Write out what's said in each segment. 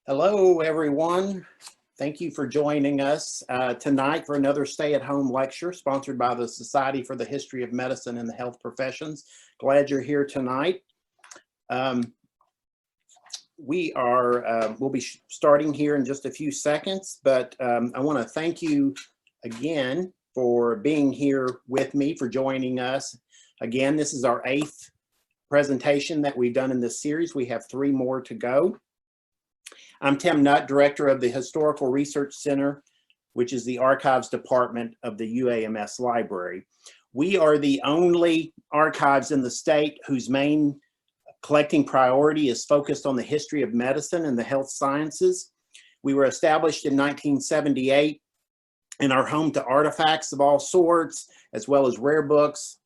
Hello, everyone. Thank you for joining us tonight for another stay-at-home lecture sponsored by the Society for the History of Medicine and the Health Professions. Glad you're here tonight. We'll be starting here in just a few seconds, but I want to thank you again for being here with me, for joining us. Again, this is our 8th presentation that we've done in this series. We have 3 more to go. I'm Tim Nutt, Director of the Historical Research Center, which is the Archives Department of the UAMS Library. We are the only archives in the state whose main collecting priority is focused on the history of medicine and the health sciences. We were established in 1978 and are home to artifacts of all sorts, as well as rare books,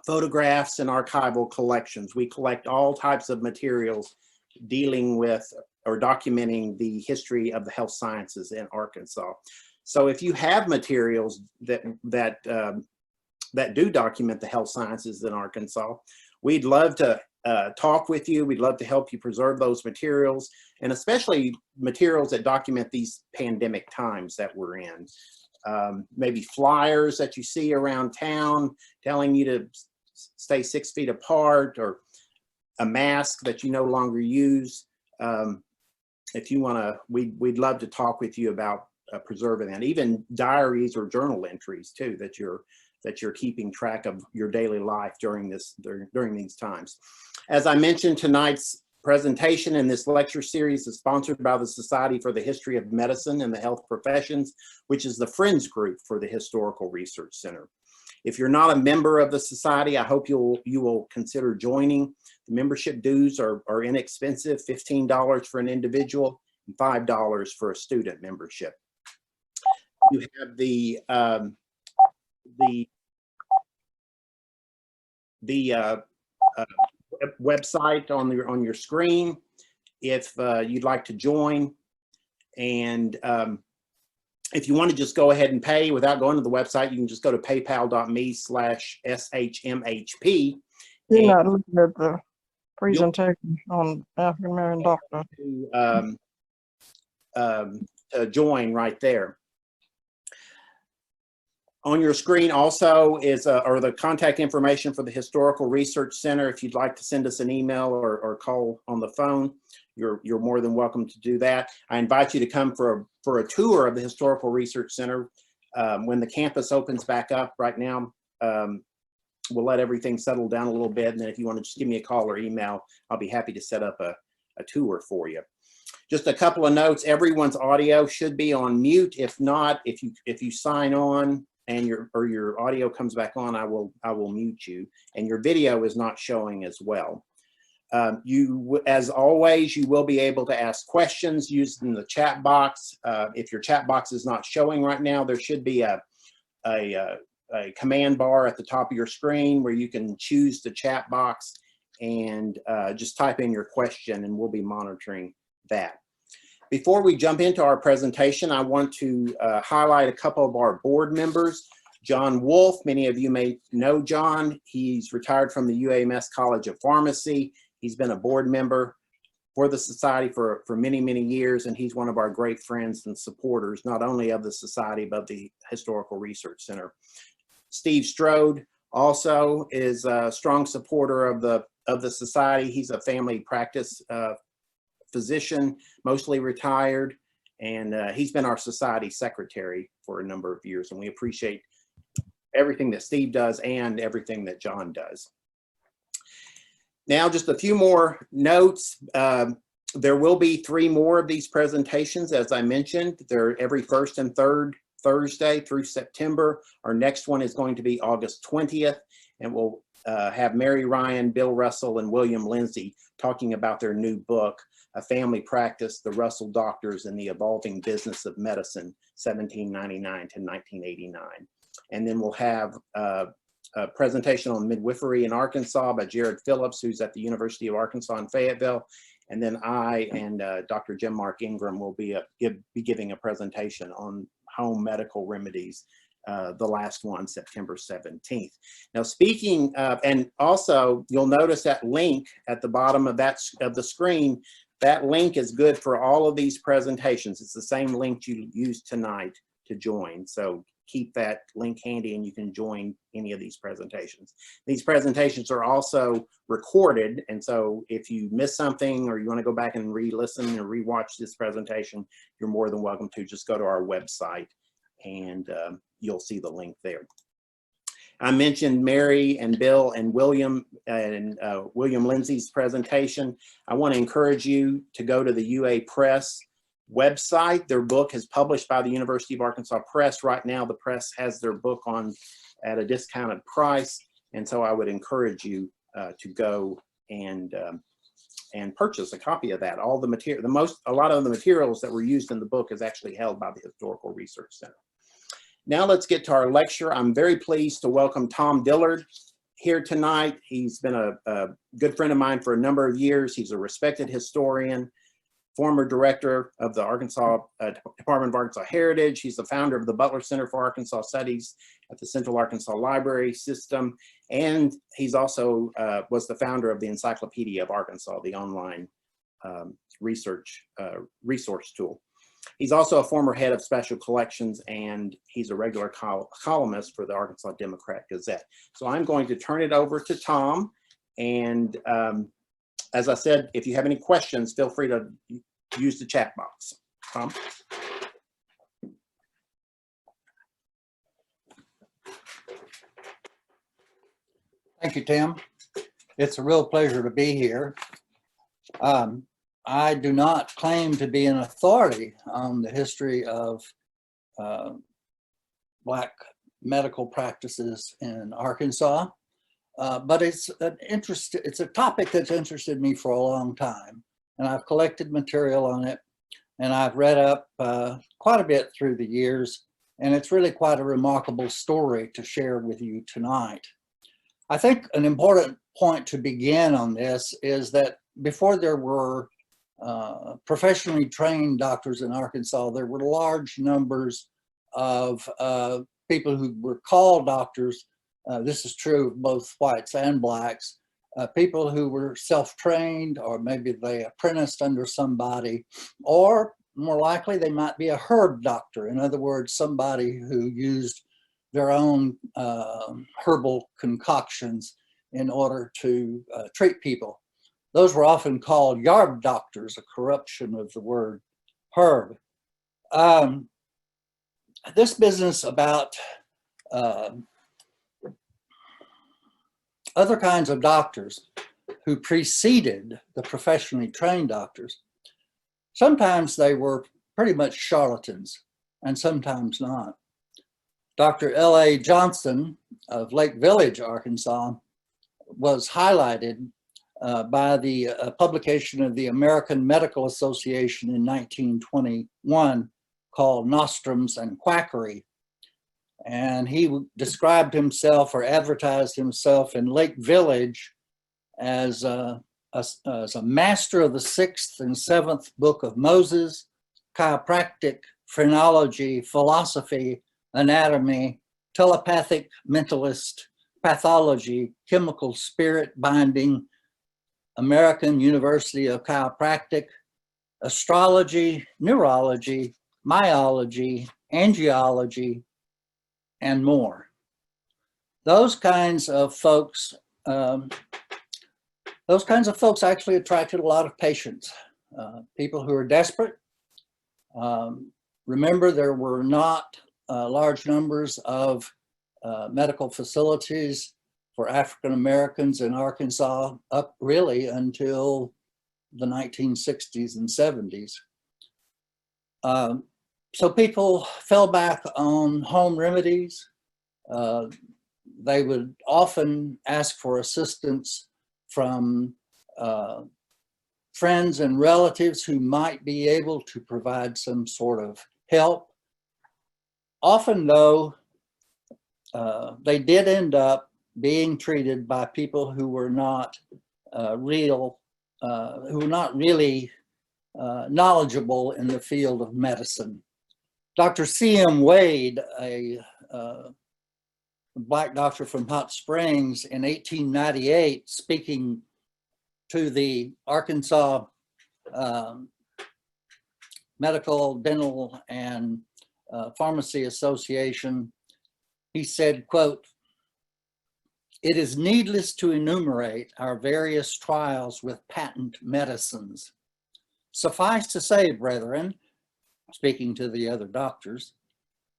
photographs, and archival collections. We collect all types of materials dealing with or documenting the history of the health sciences in Arkansas. So if you have materials that do document the health sciences in Arkansas, we'd love to talk with you. We'd love to help you preserve those materials, and especially materials that document these pandemic times that we're in. Maybe flyers that you see around town telling you to stay 6 feet apart, or a mask that you no longer use. If you want to, we'd love to talk with you about preserving that. Even diaries or journal entries too, that you're keeping track of your daily life during these times. As I mentioned, tonight's presentation in this lecture series is sponsored by the Society for the History of Medicine and the Health Professions, which is the Friends Group for the Historical Research Center. If you're not a member of the society, I hope you will consider joining. The membership dues are inexpensive, $15 for an individual and $5 for a student membership. You have the website on your screen if you'd like to join, and if you want to just go ahead and pay without going to the website, you can just go to paypal.me/shmhp. You're not looking at the presentation on African American doctor. To join right there. On your screen also are the contact information for the Historical Research Center. If you'd like to send us an email or call on the phone, you're more than welcome to do that. I invite you to come for a tour of the Historical Research Center when the campus opens back up. Right now, we'll let everything settle down a little bit, and then if you want to just give me a call or email, I'll be happy to set up a tour for you. Just a couple of notes: everyone's audio should be on mute. If not, if you sign on and your audio comes back on, I will mute you, and your video is not showing as well. As always, you will be able to ask questions using the chat box. If your chat box is not showing right now, there should be a command bar at the top of your screen where you can choose the chat box and just type in your question, and we'll be monitoring that. Before we jump into our presentation, I want to highlight a couple of our board members. John Wolf, many of you may know John. He's retired from the UAMS College of Pharmacy. He's been a board member for the society for many, many years, and he's one of our great friends and supporters, not only of the society, but the Historical Research Center. Steve Strode also is a strong supporter of the society. He's a family practice physician, mostly retired, and he's been our society secretary for a number of years, and we appreciate everything that Steve does and everything that John does. Now, just a few more notes. There will be 3 more of these presentations, as I mentioned. They're every first and third Thursday through September. Our next one is going to be August 20th, and we'll have Mary Ryan, Bill Russell, and William Lindsay talking about their new book, A Family Practice, The Russell Doctors and the Evolving Business of Medicine, 1799 to 1989. And then we'll have a presentation on midwifery in Arkansas by Jared Phillips, who's at the University of Arkansas in Fayetteville. And then I and Dr. Jim Mark Ingram will be giving a presentation on home medical remedies, the last one, September 17th. Now, speaking of, and also you'll notice that link at the bottom of the screen. That link is good for all of these presentations. It's the same link you used tonight to join. So keep that link handy and you can join any of these presentations. These presentations are also recorded. And so if you miss something or you want to go back and re-listen or re-watch this presentation, you're more than welcome to. Just go to our website and you'll see the link there. I mentioned Mary and Bill and William Lindsay's presentation. I want to encourage you to go to the UA Press website. Their book is published by the University of Arkansas Press. Right now, the press has their book on at a discounted price, and so I would encourage you to go and purchase a copy of that. All the material, a lot of the materials that were used in the book is actually held by the Historical Research Center. Now let's get to our lecture. I'm very pleased to welcome Tom Dillard here tonight. He's been a good friend of mine for a number of years. He's a respected historian, former director of the Arkansas Department of Arkansas Heritage. He's the founder of the Butler Center for Arkansas Studies at the Central Arkansas Library System. And he's also was the founder of the Encyclopedia of Arkansas, the online resource tool. He's also a former head of special collections, and he's a regular columnist for the Arkansas Democrat-Gazette. So I'm going to turn it over to Tom. And as I said, if you have any questions, feel free to use the chat box. Tom? Thank you, Tim. It's a real pleasure to be here. I do not claim to be an authority on the history of Black medical practices in Arkansas, but it's a topic that's interested me for a long time, and I've collected material on it, and I've read up quite a bit through the years, and it's really quite a remarkable story to share with you tonight. I think an important point to begin on this is that before there were professionally trained doctors in Arkansas, there were large numbers of people who were called doctors. This is true of both whites and blacks. People who were self-trained, or maybe they apprenticed under somebody, or more likely they might be a herb doctor. In other words, somebody who used their own herbal concoctions in order to treat people. Those were often called yarb doctors, a corruption of the word herb. This business about other kinds of doctors who preceded the professionally trained doctors, sometimes they were pretty much charlatans and sometimes not. Dr. L.A. Johnson of Lake Village, Arkansas, was highlighted by the publication of the American Medical Association in 1921 called Nostrums and Quackery. And he described himself or advertised himself in Lake Village as a master of the 6th and 7th book of Moses, chiropractic, phrenology, philosophy, anatomy, telepathic mentalist, pathology, chemical spirit binding, American University of Chiropractic, astrology, neurology, myology, angiology, and more. Those kinds of folks actually attracted a lot of patients, people who are desperate. Remember, there were not large numbers of medical facilities for African Americans in Arkansas up really until the 1960s and 70s. So people fell back on home remedies. They would often ask for assistance from friends and relatives who might be able to provide some sort of help. Often though, they did end up being treated by people who were not really knowledgeable in the field of medicine. Dr. C.M. Wade, a Black doctor from Hot Springs in 1898, speaking to the Arkansas Medical, Dental, and Pharmacy Association. He said, quote, "It is needless to enumerate our various trials with patent medicines. Suffice to say, brethren," speaking to the other doctors,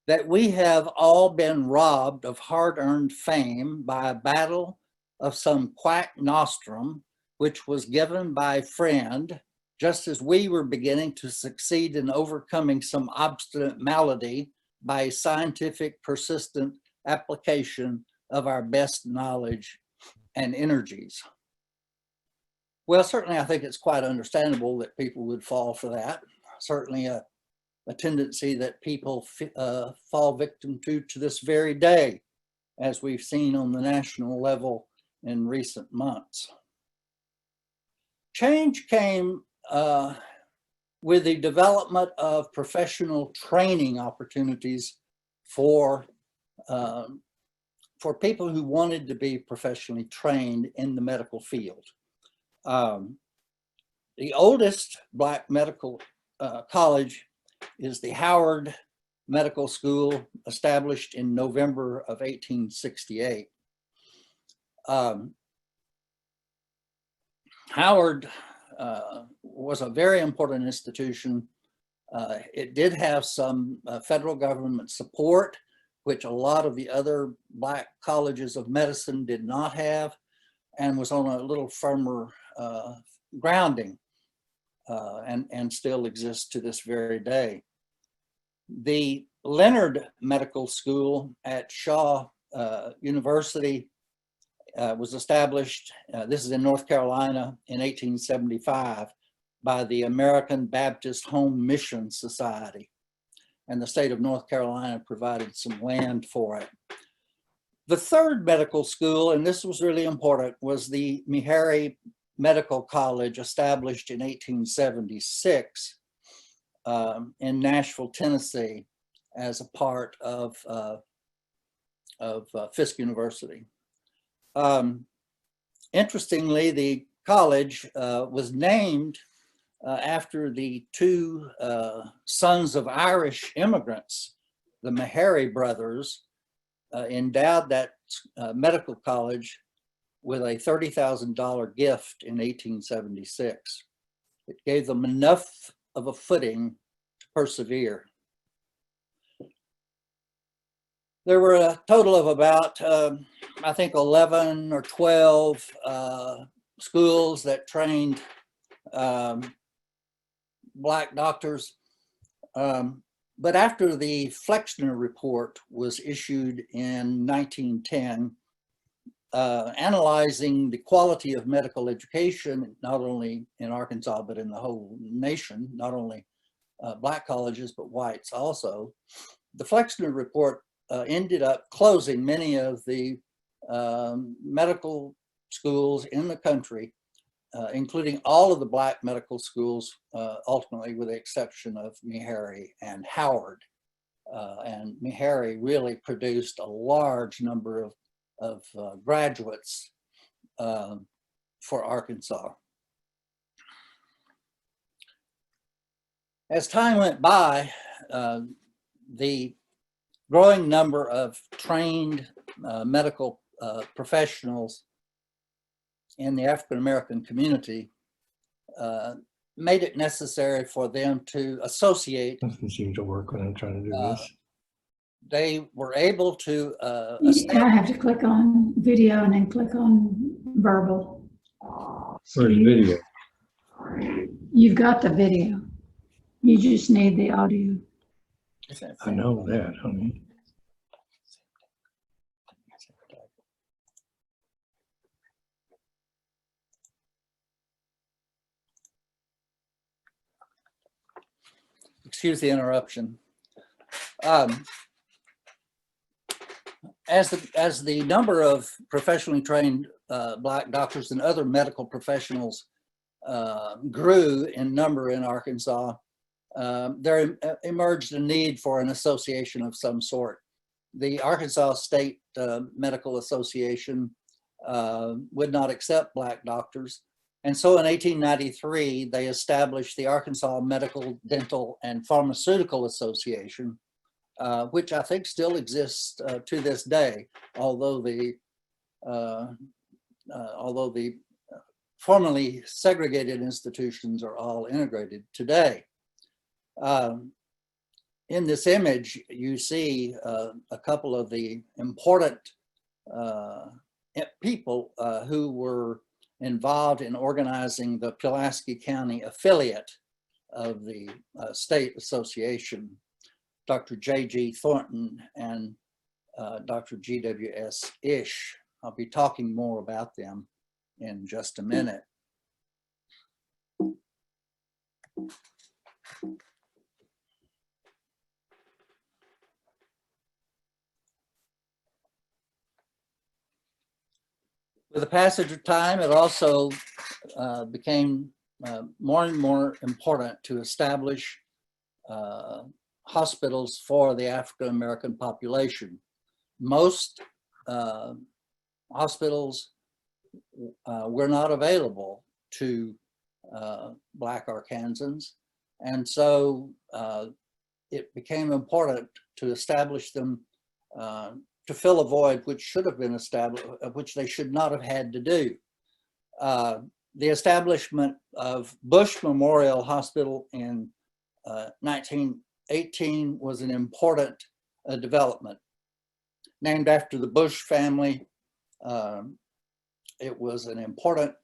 "that we have all been robbed of hard-earned fame by a battle of some quack nostrum, which was given by a friend, just as we were beginning to succeed in overcoming some obstinate malady by a scientific, persistent application of our best knowledge and energies." Well, certainly I think it's quite understandable that people would fall for that. Certainly a tendency that people fall victim to this very day, as we've seen on the national level in recent months. Change came with the development of professional training opportunities for people who wanted to be professionally trained in the medical field. The oldest Black medical college is the Howard Medical School, established in November of 1868. Howard was a very important institution. It did have some federal government support, which a lot of the other Black colleges of medicine did not have, and was on a little firmer grounding, and still exists to this very day. The Leonard Medical School at Shaw University was established, this is in North Carolina, in 1875 by the American Baptist Home Mission Society, and the state of North Carolina provided some land for it. The third medical school, and this was really important, was the Meharry Medical College, established in 1876 in Nashville, Tennessee, as a part of Fisk University. Interestingly, the college was named after the two sons of Irish immigrants, the Meharry brothers, endowed that medical college with a $30,000 gift in 1876. It gave them enough of a footing to persevere. There were a total of about, I think, 11 or 12 schools that trained Black doctors. But after the Flexner Report was issued in 1910, analyzing the quality of medical education, not only in Arkansas, but in the whole nation, not only Black colleges, but whites also, the Flexner Report ended up closing many of the medical schools in the country, including all of the Black medical schools, ultimately with the exception of Meharry and Howard. And Meharry really produced a large number of graduates for Arkansas. As time went by, the growing number of trained medical professionals in the African-American community made it necessary for them to associate. Doesn't seem to work when I'm trying to do this. They were able to I have to click on video and then click on verbal. Where's the video? You've got the video. You just need the audio. I know that, honey. Excuse the interruption. As the number of professionally trained Black doctors and other medical professionals grew in number in Arkansas, there emerged a need for an association of some sort. The Arkansas State Medical Association would not accept Black doctors, And so in 1893, they established the Arkansas Medical, Dental, and Pharmaceutical Association, which I think still exists to this day, although the formerly segregated institutions are all integrated today. In this image, you see a couple of the important people who were involved in organizing the Pulaski County affiliate of the state association, Dr. J.G. Thornton and Dr. G.W.S. Ish. I'll be talking more about them in just a minute. With the passage of time, it also became more and more important to establish hospitals for the African American population. Most hospitals were not available to Black Arkansans, and so it became important to establish them to fill a void which should have been established, which they should not have had to do. The establishment of Bush Memorial Hospital in 1918 was an important development. Named after the Bush family, it was an important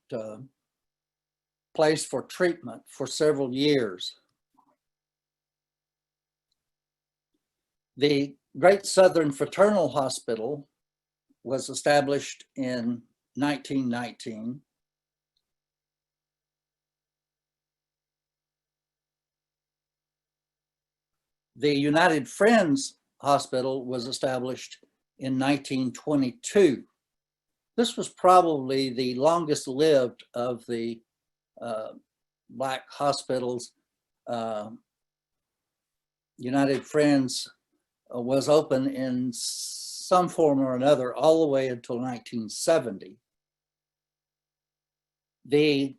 place for treatment for several years. The Great Southern Fraternal Hospital was established in 1919. The United Friends Hospital was established in 1922. This was probably the longest lived of the Black hospitals. United Friends was open in some form or another all the way until 1970. The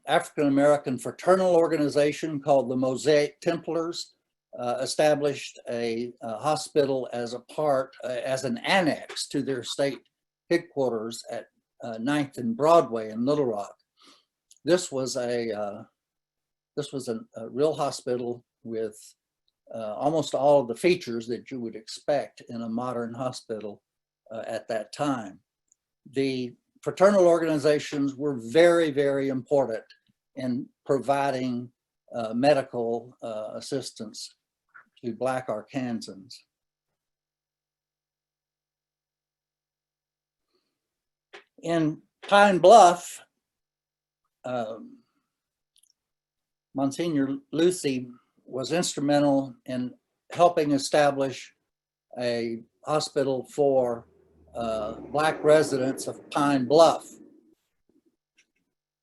African American fraternal organization called the Mosaic Templars established a hospital as an annex to their state headquarters at 9th and Broadway in Little Rock. This was a real hospital with almost all of the features that you would expect in a modern hospital at that time. The fraternal organizations were very, very important in providing medical assistance to Black Arkansans. In Pine Bluff, Monsignor Lucy was instrumental in helping establish a hospital for Black residents of Pine Bluff.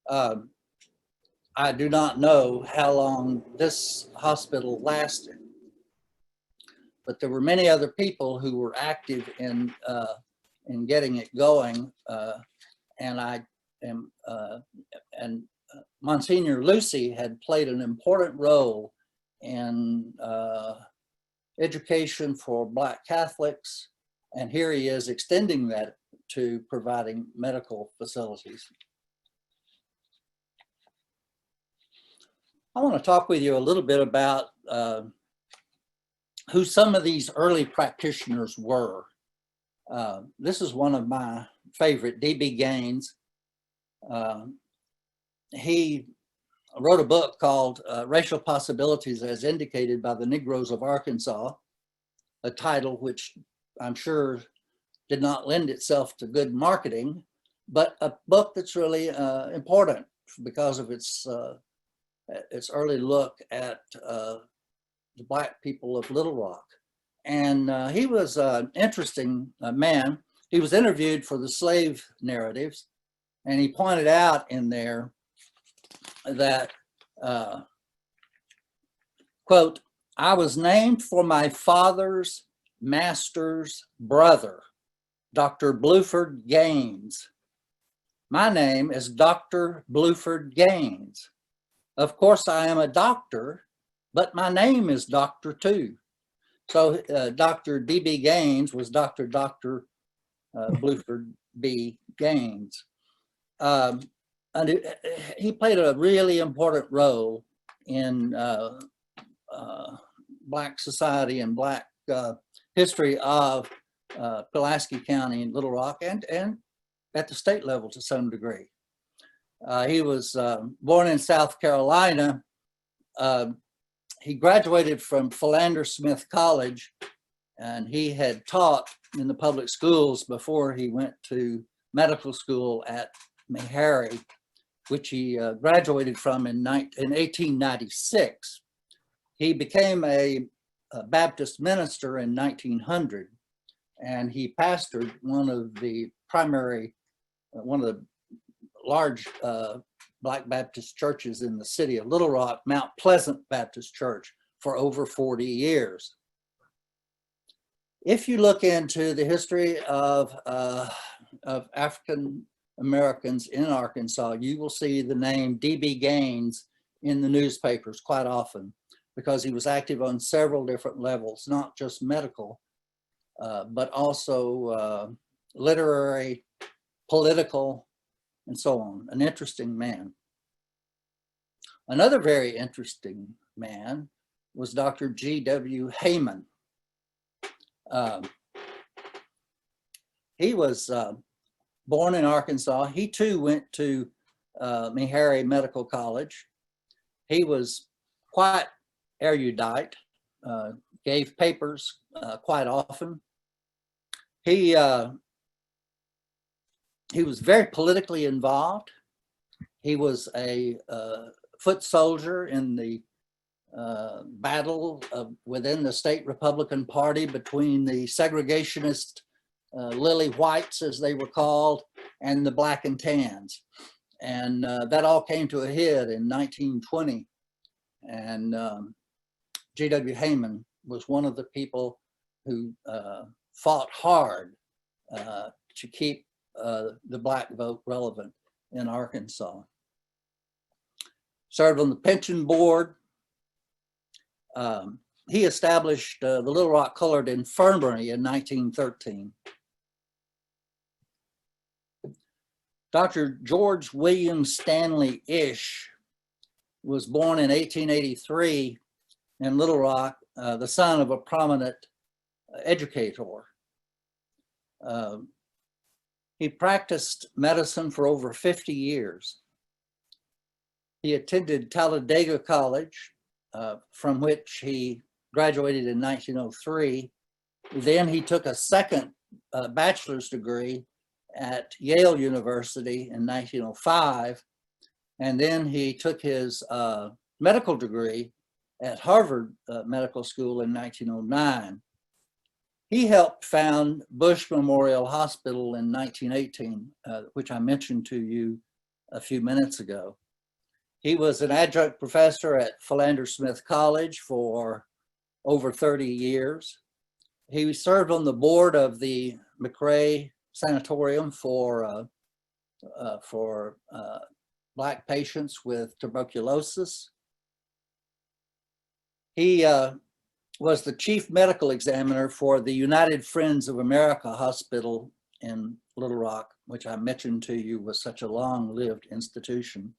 I do not know how long this hospital lasted, but there were many other people who were active in getting it going, and Monsignor Lucy had played an important role in education for Black Catholics, and here he is extending that to providing medical facilities. I want to talk with you a little bit about who some of these early practitioners were. This is one of my favorite, D.B. Gaines. He wrote a book called Racial Possibilities as Indicated by the Negroes of Arkansas, a title which I'm sure did not lend itself to good marketing, but a book that's really important because of its early look at the Black people of Little Rock. And he was an interesting man. He was interviewed for the slave narratives, and he pointed out in there that, quote, "I was named for my father's master's brother, Dr. Bluford Gaines, My name is Dr. Bluford Gaines. Of course, I am a doctor, but my name is Doctor too. So Dr. D.B. Gaines was Dr. Bluford B. Gaines. And he played a really important role in Black society and Black history of Pulaski County and Little Rock, and at the state level to some degree. He was born in South Carolina. He graduated from Philander Smith College, and he had taught in the public schools before he went to medical school at Meharry, which he graduated from in 1896. He became a Baptist minister in 1900, and he pastored one of the large Black Baptist churches in the city of Little Rock, Mount Pleasant Baptist Church, for over 40 years. If you look into the history of African Americans in Arkansas, you will see the name D.B. Gaines in the newspapers quite often, because he was active on several different levels, not just medical, but also literary, political, and so on. An interesting man. Another very interesting man was Dr. G.W. Hayman. He was born in Arkansas. He too went to Meharry Medical College. He was quite erudite, gave papers quite often. He was very politically involved. He was a foot soldier in the battle within the state Republican Party between the segregationist lily whites, as they were called, and the black and tans. And that all came to a head in 1920. And G.W. Hayman was one of the people who fought hard to keep the Black vote relevant in Arkansas. Served on the pension board. He established the Little Rock Colored Infirmary in 1913. Dr. George William Stanley Ish was born in 1883 in Little Rock, the son of a prominent educator. He practiced medicine for over 50 years. He attended Talladega College, from which he graduated in 1903. Then he took a second bachelor's degree at Yale University in 1905. And then he took his medical degree at Harvard Medical School in 1909. He helped found Bush Memorial Hospital in 1918, which I mentioned to you a few minutes ago. He was an adjunct professor at Philander Smith College for over 30 years. He served on the board of the McRae Sanatorium for Black patients with tuberculosis. He was the chief medical examiner for the United Friends of America Hospital in Little Rock, which I mentioned to you was such a long-lived institution.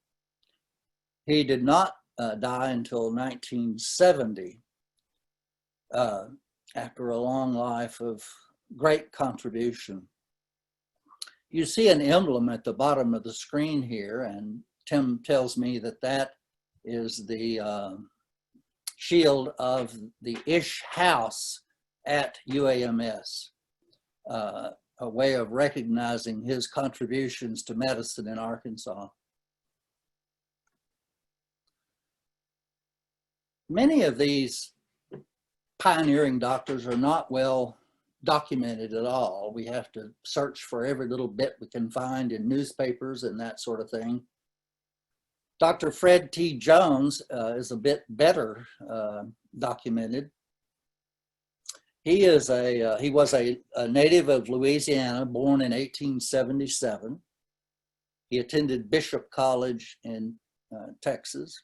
He did not die until 1970, after a long life of great contribution. You see an emblem at the bottom of the screen here, and Tim tells me that that is the shield of the Ish House at UAMS, a way of recognizing his contributions to medicine in Arkansas. Many of these pioneering doctors are not well documented at all. We have to search for every little bit we can find in newspapers and that sort of thing. Dr. Fred T. Jones is a bit better documented. He was a native of Louisiana, born in 1877. He attended Bishop College in Texas,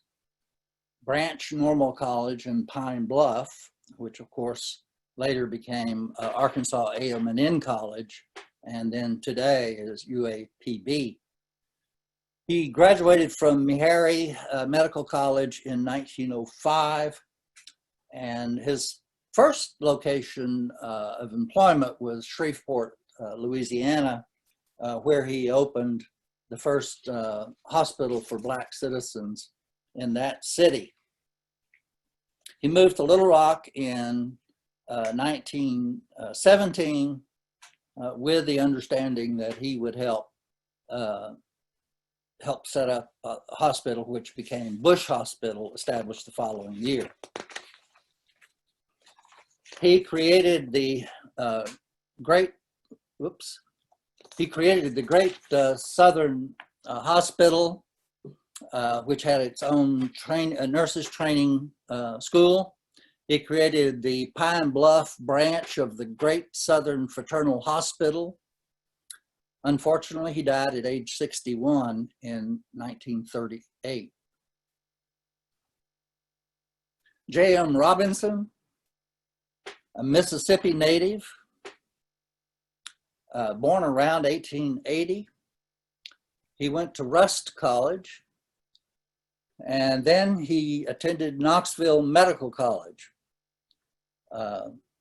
Branch Normal College in Pine Bluff, which of course later became Arkansas A&M College, and then today is UAPB. He graduated from Meharry Medical College in 1905, and his first location of employment was Shreveport, Louisiana, where he opened the first hospital for Black citizens in that city. He moved to Little Rock in 1917 with the understanding that he would help set up a hospital, which became Bush Hospital, established the following year. He created the great Southern Hospital, which had its own nurses training school. He created the Pine Bluff branch of the Great Southern Fraternal Hospital. Unfortunately, he died at age 61 in 1938. J.M. Robinson, a Mississippi native, born around 1880. He went to Rust College, and then he attended Knoxville Medical College.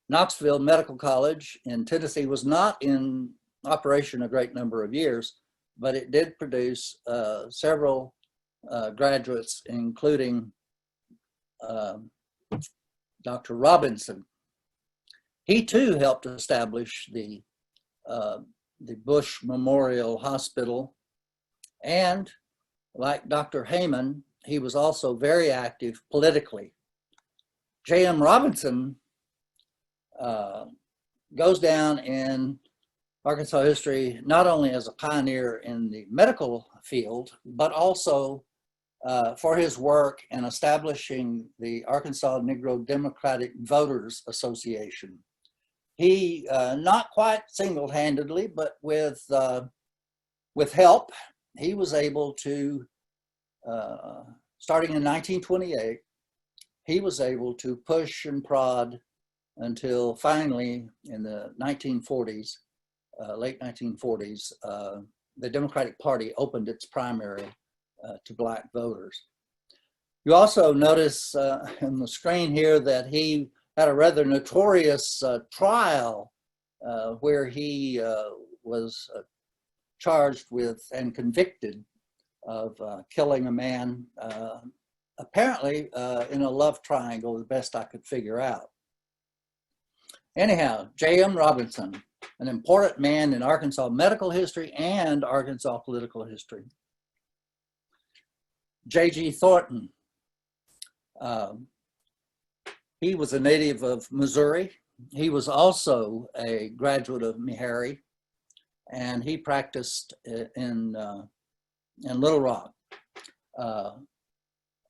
Knoxville Medical College in Tennessee was not in operation a great number of years, but it did produce several graduates, including Dr. Robinson. He too helped establish the Bush Memorial Hospital, and like Dr. Heyman, he was also very active politically. J.M. Robinson goes down in Arkansas history not only as a pioneer in the medical field, but also for his work in establishing the Arkansas Negro Democratic Voters Association. He, not quite single-handedly, but with help, he was able to, starting in 1928, he was able to push and prod until finally in the 1940s, late 1940s, the Democratic Party opened its primary to Black voters. You also notice on the screen here that he had a rather notorious trial where he was charged with and convicted of killing a man, apparently in a love triangle, the best I could figure out. Anyhow, J.M. Robinson, an important man in Arkansas medical history and Arkansas political history. J.G. Thornton, he was a native of Missouri. He was also a graduate of Meharry, and he practiced in Little Rock.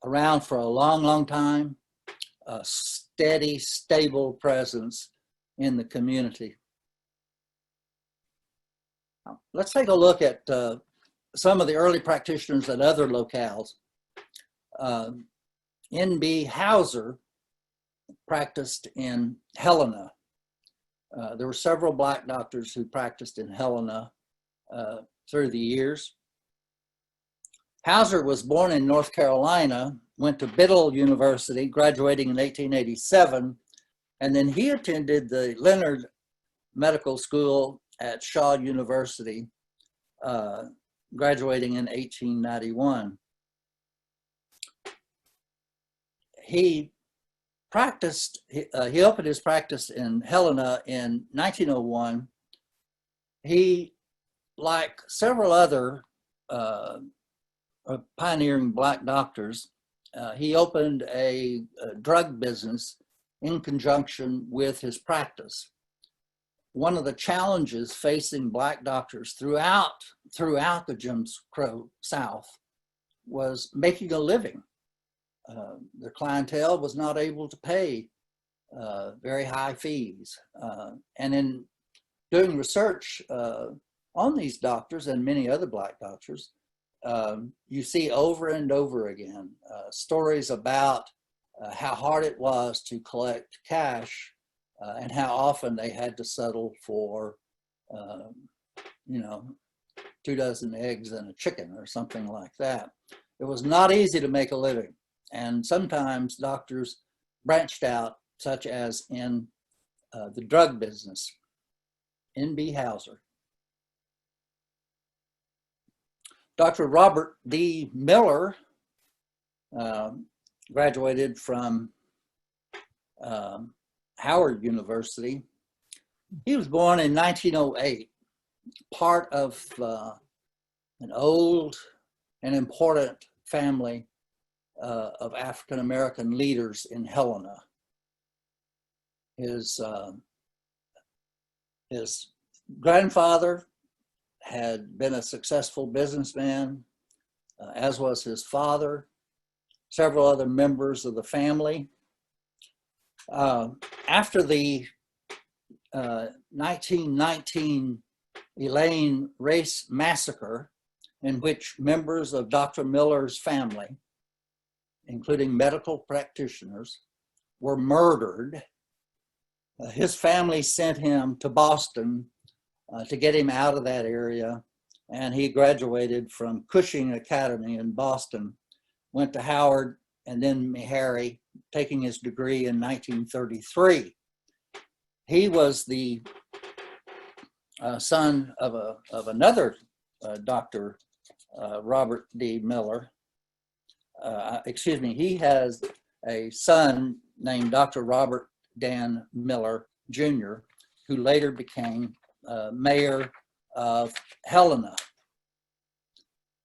Around for a long, long time, a steady, stable presence in the community. Let's take a look at some of the early practitioners at other locales. N.B. Hauser practiced in Helena. There were several Black doctors who practiced in Helena through the years. Hauser was born in North Carolina, went to Biddle University, graduating in 1887, and then he attended the Leonard Medical School at Shaw University, graduating in 1891. He practiced, he opened his practice in Helena in 1901. He, like several other pioneering Black doctors, he opened a drug business in conjunction with his practice. One of the challenges facing Black doctors throughout the Jim Crow South was making a living. The clientele was not able to pay very high fees. And in doing research on these doctors and many other Black doctors, you see over and over again stories about how hard it was to collect cash and how often they had to settle for, 2 dozen eggs and a chicken or something like that. It was not easy to make a living. And sometimes doctors branched out, such as in the drug business. N.B. Hauser. Dr. Robert D. Miller graduated from Howard University. He was born in 1908, part of an old and important family of African-American leaders in Helena. His grandfather had been a successful businessman, as was his father, several other members of the family. After the 1919 Elaine race massacre, in which members of Dr. Miller's family, including medical practitioners, were murdered, his family sent him to Boston to get him out of that area, and he graduated from Cushing Academy in Boston, went to Howard and then Meharry, taking his degree in 1933. He was the son of another Dr. Robert D. Miller. He has a son named Dr. Robert Dan Miller, Jr., who later became mayor of Helena.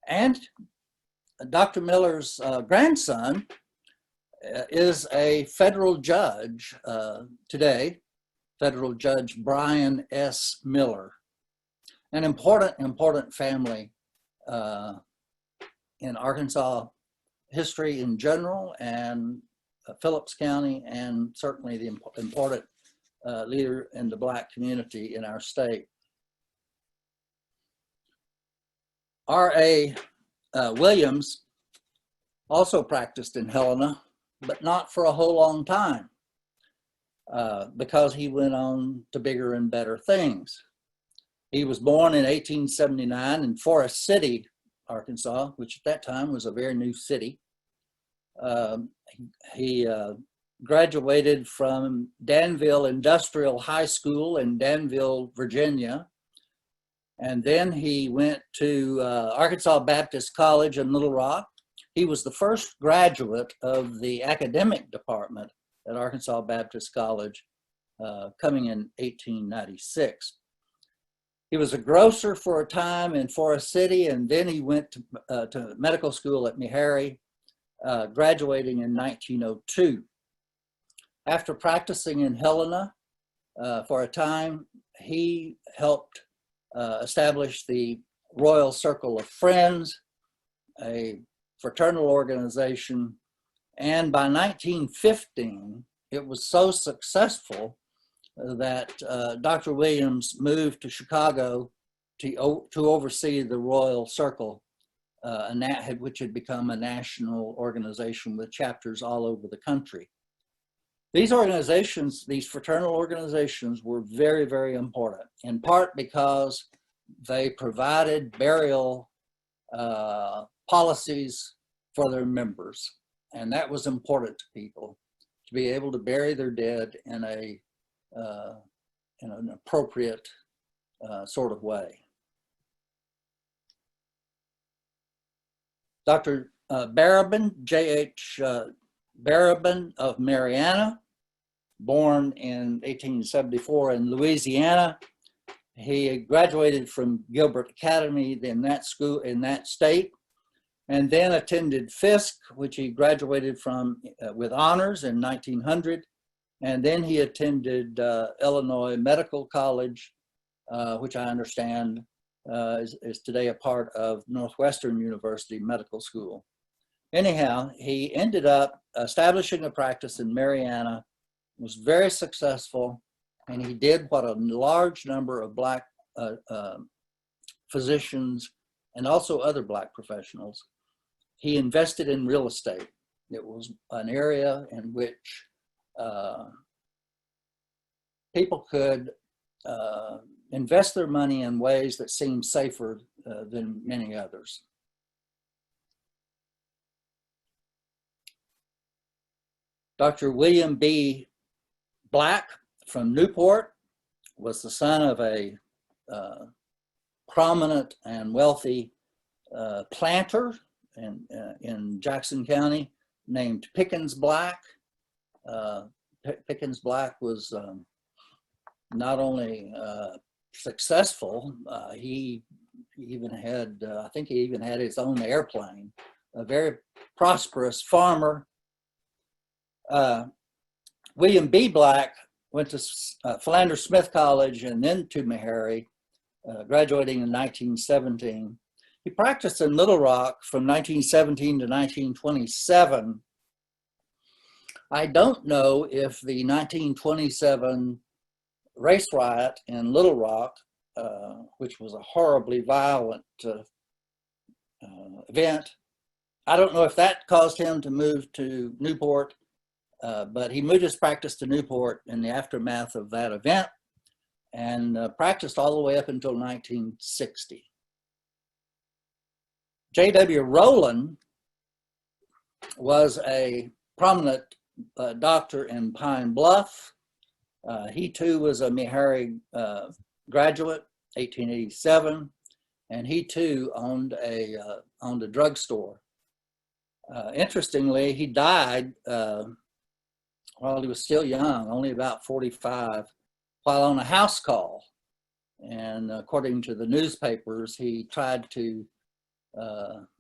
And Dr. Miller's grandson is a federal judge today, Federal Judge Brian S. Miller. An important family in Arkansas history in general, and Phillips County, and certainly the important leader in the Black community in our state. R.A. Williams also practiced in Helena, but not for a whole long time because he went on to bigger and better things. He was born in 1879 in Forest City, Arkansas, which at that time was a very new city. He graduated from Danville Industrial High School in Danville, Virginia. And then he went to Arkansas Baptist College in Little Rock. He was the first graduate of the academic department at Arkansas Baptist College, coming in 1896. He was a grocer for a time in Forest City, and then he went to medical school at Meharry, graduating in 1902. After practicing in Helena for a time, he helped establish the Royal Circle of Friends, a fraternal organization, and by 1915, it was so successful that Dr. Williams moved to Chicago to oversee the Royal Circle, which had become a national organization with chapters all over the country. These organizations, these fraternal organizations, were very, very important, in part because they provided burial policies for their members. And that was important to people, to be able to bury their dead in an appropriate sort of way. Dr. Barabin, J.H. Barabin of Marianna, born in 1874 in Louisiana. He graduated from Gilbert Academy in that school, in that state, and then attended Fisk, which he graduated from with honors in 1900. And then he attended Illinois Medical College, which I understand is today a part of Northwestern University Medical School. Anyhow, he ended up establishing a practice in Marianna, was very successful, and he did what a large number of Black physicians and also other Black professionals. He invested in real estate. It was an area in which people could invest their money in ways that seemed safer than many others. Dr. William B. Black from Newport was the son of a prominent and wealthy planter in Jackson County named Pickens Black. Pickens Black was not only successful, he even had, I think he even had his own airplane, a very prosperous farmer. William B. Black went to Philander Smith College and then to Meharry, graduating in 1917. He practiced in Little Rock from 1917 to 1927. I don't know if the 1927 race riot in Little Rock, which was a horribly violent event, I don't know if that caused him to move to Newport, but he moved his practice to Newport in the aftermath of that event and practiced all the way up until 1960. J.W. Rowland was a prominent doctor in Pine Bluff. He too was a Meharry graduate, 1887, and he too owned a drugstore. Interestingly, he died while he was still young, only about 45, while on a house call. And according to the newspapers, he tried to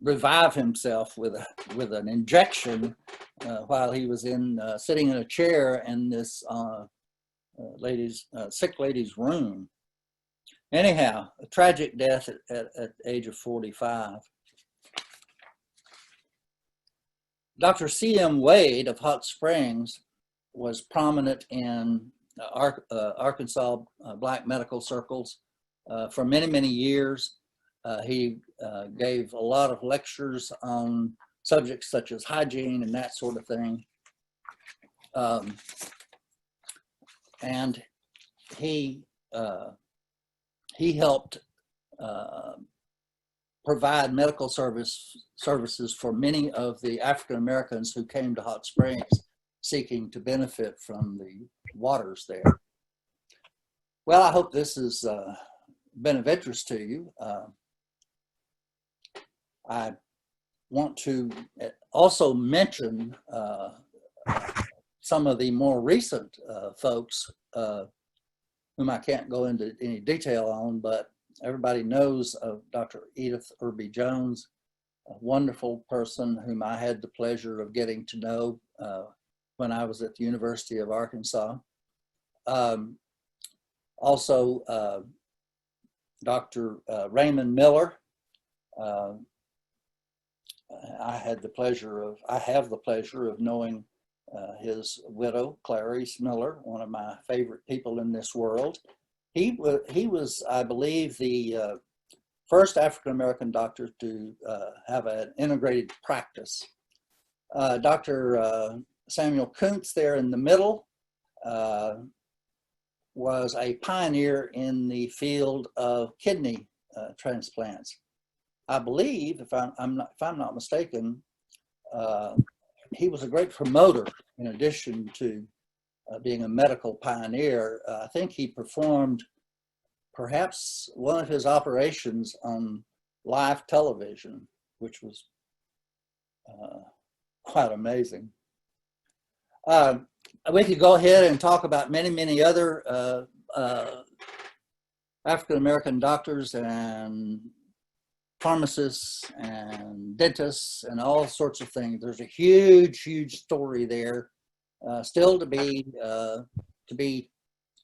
revive himself with an injection while he was sitting in a chair in this sick lady's room. Anyhow, a tragic death at the age of 45. Dr. C.M. Wade of Hot Springs was prominent in Arkansas Black medical circles for many, many years. He gave a lot of lectures on subjects such as hygiene and that sort of thing. And he helped provide medical services for many of the African Americans who came to Hot Springs seeking to benefit from the waters there. Well, I hope this has been of interest to you. I want to also mention some of the more recent folks whom I can't go into any detail on, but everybody knows of Dr. Edith Irby Jones, a wonderful person whom I had the pleasure of getting to know when I was at the University of Arkansas. Also, Dr. Raymond Miller. I have the pleasure of knowing his widow, Clarice Miller, one of my favorite people in this world. He was, I believe, the first African-American doctor to have an integrated practice. Dr. Samuel Kuntz there in the middle was a pioneer in the field of kidney transplants. I believe, if I'm not mistaken, he was a great promoter in addition to being a medical pioneer. I think he performed perhaps one of his operations on live television, which was quite amazing. We could go ahead and talk about many, many other African-American doctors and pharmacists and dentists and all sorts of things. There's a huge, huge story there still to be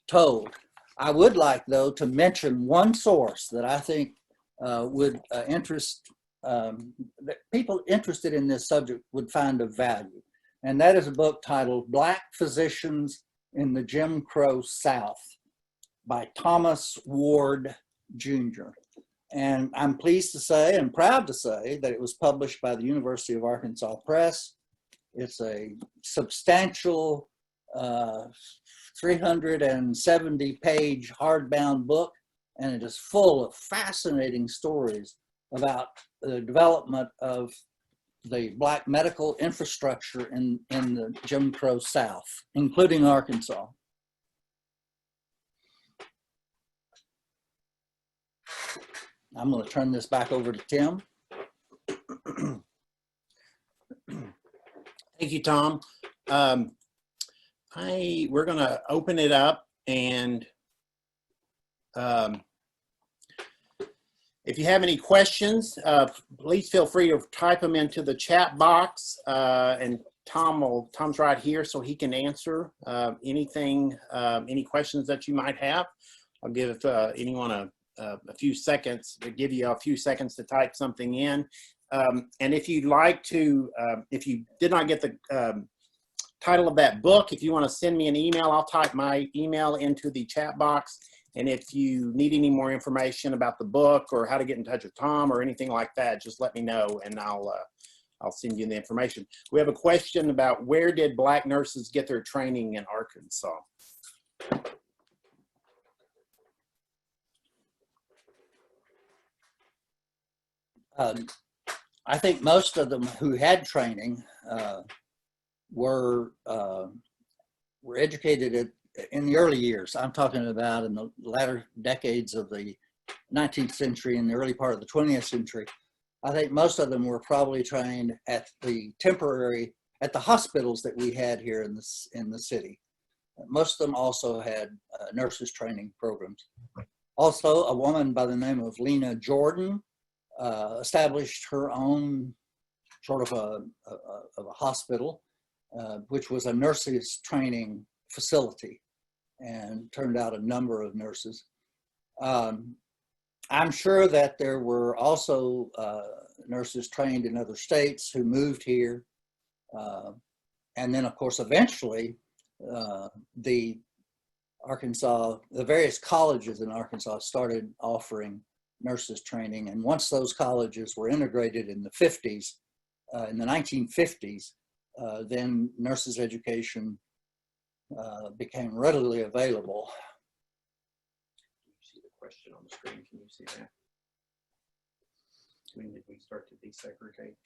told. I would like, though, to mention one source that I think would interest, that people interested in this subject would find of value. And that is a book titled Black Physicians in the Jim Crow South by Thomas Ward, Jr. And I'm pleased to say and proud to say that it was published by the University of Arkansas Press. It's a substantial 370-page hardbound book, and it is full of fascinating stories about the development of the Black medical infrastructure in the Jim Crow South, including Arkansas. I'm going to turn this back over to Tim. Thank you, Tom. We're going to open it up, and if you have any questions, please feel free to type them into the chat box, and Tom's right here, so he can answer anything, any questions that you might have. I'll give anyone a few seconds to give you a few seconds to type something in. And if you'd like to, if you did not get the title of that book, if you want to send me an email, I'll type my email into the chat box. And if you need any more information about the book or how to get in touch with Tom or anything like that, just let me know, and I'll send you the information. We have a question about where did Black nurses get their training in Arkansas? I think most of them who had training were educated in the early years. I'm talking about in the latter decades of the 19th century and the early part of the 20th century. I think most of them were probably trained at the hospitals that we had here in the city. Most of them also had nurses training programs. Also, a woman by the name of Lena Jordan established her own sort of a hospital, which was a nurses training facility, and turned out a number of nurses. I'm sure that there were also nurses trained in other states who moved here. And then, of course, eventually, the various colleges in Arkansas started offering nurses training. And once those colleges were integrated in the 50s, in the 1950s, then nurses education became readily available. You see the question on the screen? Can you see that? When did we start to desegregate?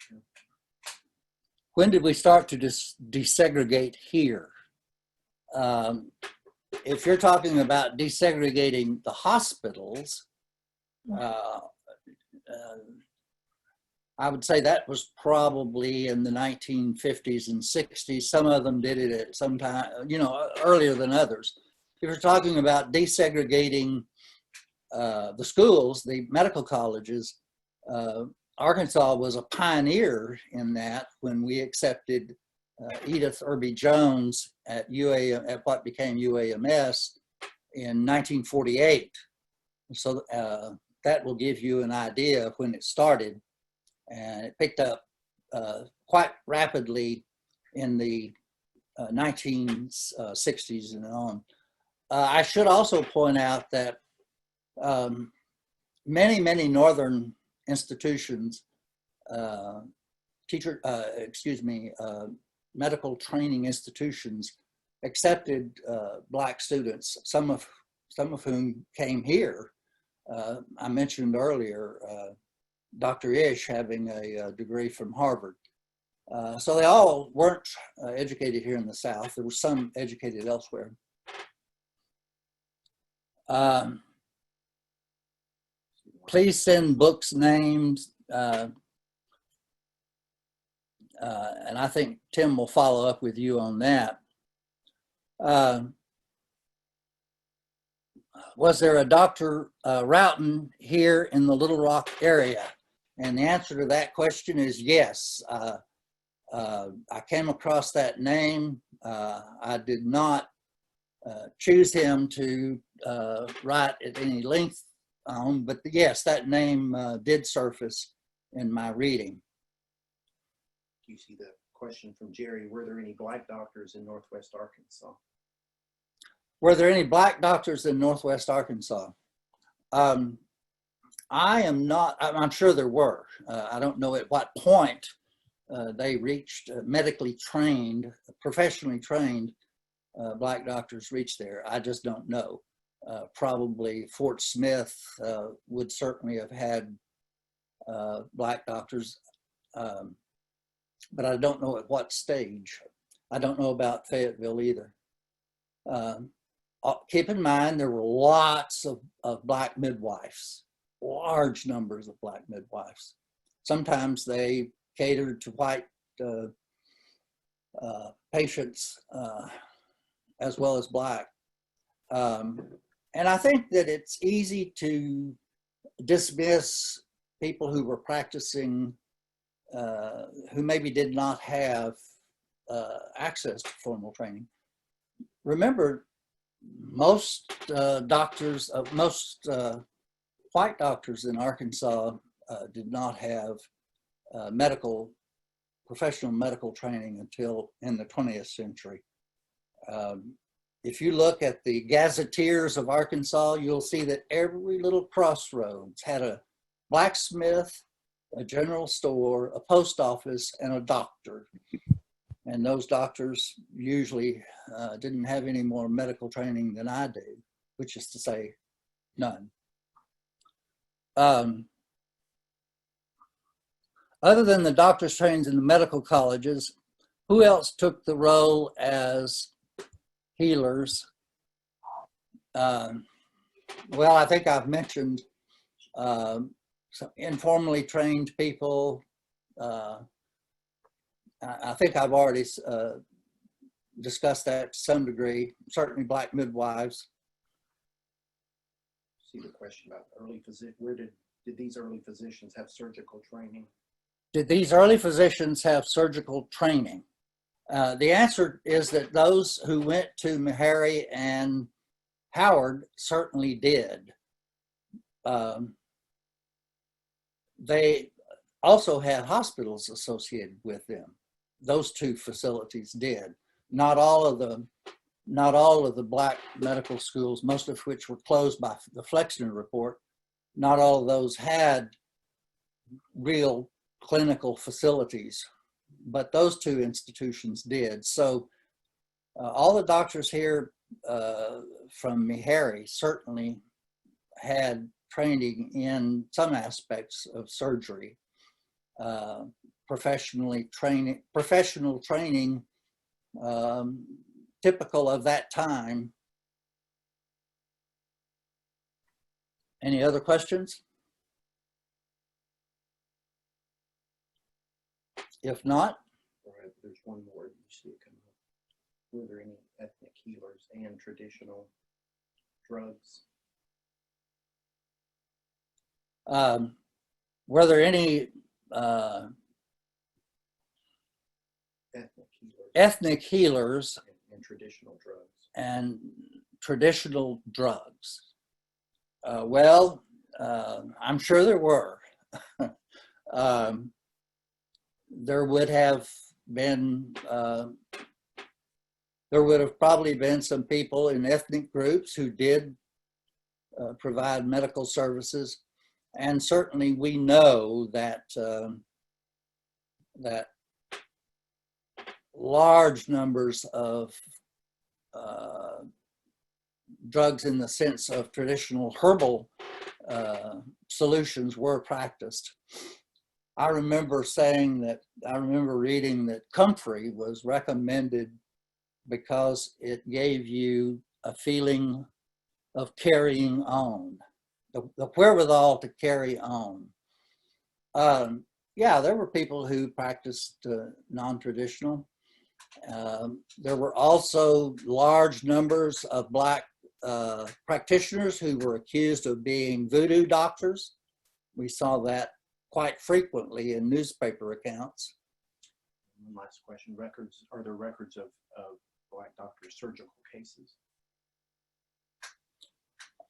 When did we start to desegregate here? If you're talking about desegregating the hospitals, I would say that was probably in the 1950s and 60s. Some of them did it at some time, earlier than others. If you're talking about desegregating the schools, the medical colleges, Arkansas was a pioneer in that when we accepted Edith Irby Jones at what became UAMS in 1948. So that will give you an idea of when it started. And it picked up quite rapidly in the 1960s and on. I should also point out that many northern institutions, medical training institutions accepted Black students, some of whom came here. I mentioned earlier Dr. Ish having a degree from Harvard. So they all weren't educated here in the South. There were some educated elsewhere. Please send books names, and I think Tim will follow up with you on that. Was there a Dr. Roughton here in the Little Rock area? And the answer to that question is yes. I came across that name. I did not choose him to write at any length on, but yes, that name did surface in my reading. You see the question from Jerry, were there any Black doctors in Northwest Arkansas? Were there any Black doctors in Northwest Arkansas? I am not, I'm sure there were. I don't know at what point they reached medically trained, professionally trained Black doctors reached there. I just don't know. Probably Fort Smith would certainly have had Black doctors, but I don't know at what stage. I don't know about Fayetteville either. Keep in mind, there were lots of Black midwives, large numbers of Black midwives. Sometimes they catered to white patients as well as Black. And I think that it's easy to dismiss people who were practicing, who maybe did not have access to formal training. Remember, most doctors, most white doctors in Arkansas did not have professional medical training until in the 20th century. If you look at the gazetteers of Arkansas, you'll see that every little crossroads had a blacksmith, a general store, a post office, and a doctor. And those doctors usually didn't have any more medical training than I do, which is to say, none. Other than the doctors trained in the medical colleges, who else took the role as healers? Well, I think I've mentioned some informally trained people. I think I've already discussed that to some degree, certainly Black midwives. See the question about early physicians. Where did these early physicians have surgical training? Did these early physicians have surgical training? The answer is that those who went to Meharry and Howard certainly did. They also had hospitals associated with them. Those two facilities did. Not all of the Black medical schools, most of which were closed by the Flexner report, not all of those had real clinical facilities, but those two institutions did. So all the doctors here from Meharry certainly had training in some aspects of surgery, professional training typical of that time. Any other questions? If not, There's one more you see it come up. Were there any ethnic healers and traditional drugs? were there any ethnic healers and traditional drugs? And traditional drugs? Well, I'm sure there were. There would have been, there would have probably been some people in ethnic groups who did provide medical services. And certainly we know that, that large numbers of drugs in the sense of traditional herbal solutions were practiced. I remember reading that comfrey was recommended because it gave you a feeling of carrying on, the wherewithal to carry on. Yeah, there were people who practiced non-traditional. There were also large numbers of Black practitioners who were accused of being voodoo doctors. We saw that quite frequently in newspaper accounts. One last question, are there records of Black doctors' surgical cases?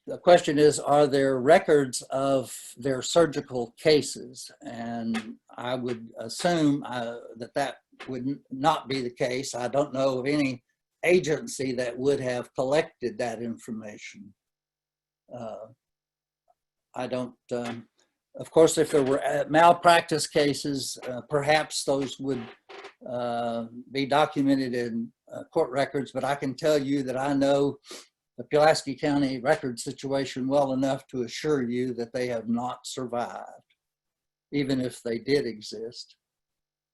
The question is, are there records of their surgical cases? And I would assume that would not be the case. I don't know of any agency that would have collected that information. I don't, Of course, if there were malpractice cases, perhaps those would be documented in court records, but I can tell you that I know the Pulaski County record situation well enough to assure you that they have not survived, even if they did exist.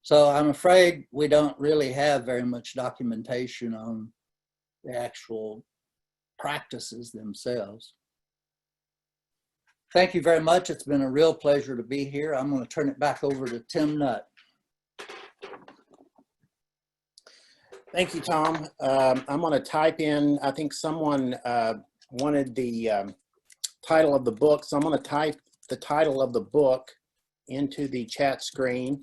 So I'm afraid we don't really have very much documentation on the actual practices themselves. Thank you very much. It's been a real pleasure to be here. I'm going to turn it back over to Tim Nutt. Thank you, Tom. I'm going to type in, I think someone wanted the title of the book, so I'm going to type the title of the book into the chat screen.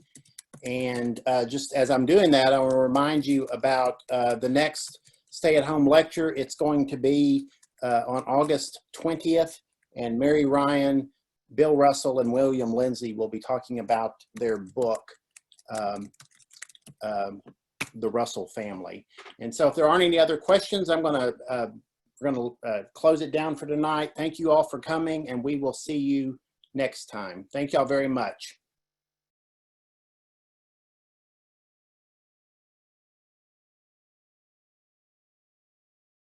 And just as I'm doing that, I want to remind you about the next stay-at-home lecture. It's going to be on August 20th, and Mary Ryan, Bill Russell, and William Lindsay will be talking about their book, The Russell Family. And so if there aren't any other questions, we're going to close it down for tonight. Thank you all for coming, and we will see you next time. Thank y'all very much.